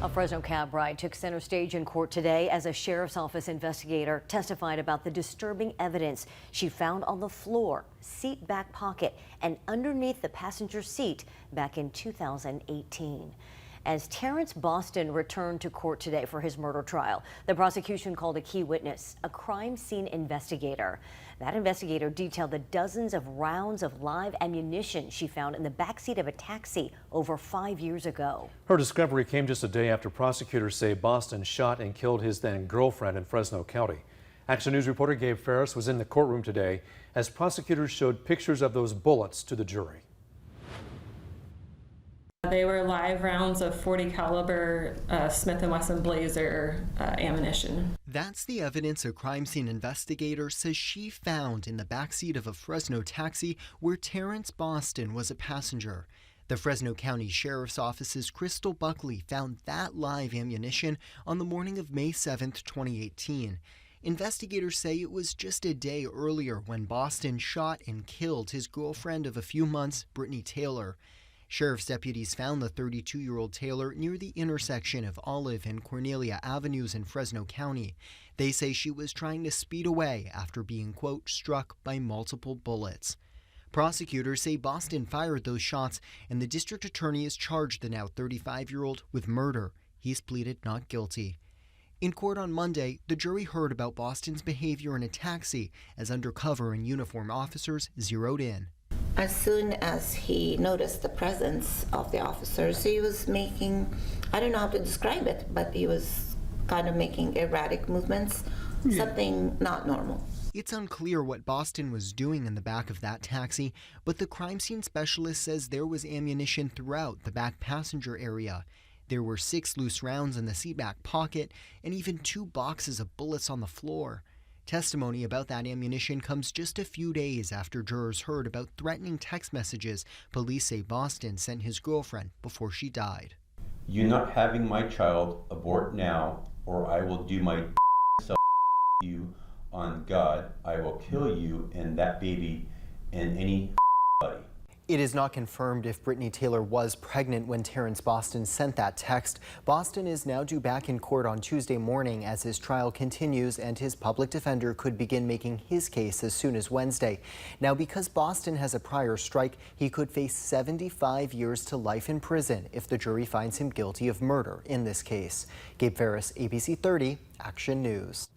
A Fresno cab ride took center stage in court today as a sheriff's office investigator testified about the disturbing evidence she found on the floor, seat back pocket, and underneath the passenger seat back in 2018. As Terrence Boston returned to court today for his murder trial, the prosecution called a key witness, a crime scene investigator. That investigator detailed the dozens of rounds of live ammunition she found in the backseat of a taxi over 5 years ago. Her discovery came just a day after prosecutors say Boston shot and killed his then girlfriend in Fresno County. Action News reporter Gabe Ferris was in the courtroom today as prosecutors showed pictures of those bullets to the jury. They were live rounds of .40 caliber Smith & Wesson Blazer ammunition. That's the evidence a crime scene investigator says she found in the backseat of a Fresno taxi where Terrence Boston was a passenger. The Fresno County Sheriff's Office's Crystal Buckley found that live ammunition on the morning of May 7, 2018. Investigators say it was just a day earlier when Boston shot and killed his girlfriend of a few months, Brittney Taylor. Sheriff's deputies found the 32-year-old Taylor near the intersection of Olive and Cornelia Avenues in Fresno County. They say she was trying to speed away after being, quote, struck by multiple bullets. Prosecutors say Boston fired those shots, and the district attorney has charged the now 35-year-old with murder. He's pleaded not guilty. In court on Monday, the jury heard about Boston's behavior in a taxi as undercover and uniformed officers zeroed in. As soon as he noticed the presence of the officers, he was making, I don't know how to describe it, but he was kind of making erratic movements, something not normal. It's unclear what Boston was doing in the back of that taxi, but the crime scene specialist says there was ammunition throughout the back passenger area. There were 6 loose rounds in the seatback pocket and even 2 boxes of bullets on the floor. Testimony about that ammunition comes just a few days after jurors heard about threatening text messages police say Boston sent his girlfriend before she died. "You're not having my child, abort now, or I will do my self you on God. I will kill you and that baby and any buddy." It is not confirmed if Brittney Taylor was pregnant when Terrence Boston sent that text. Boston is now due back in court on Tuesday morning as his trial continues, and his public defender could begin making his case as soon as Wednesday. Now, because Boston has a prior strike, he could face 75 years to life in prison if the jury finds him guilty of murder in this case. Gabe Ferris, ABC 30, Action News.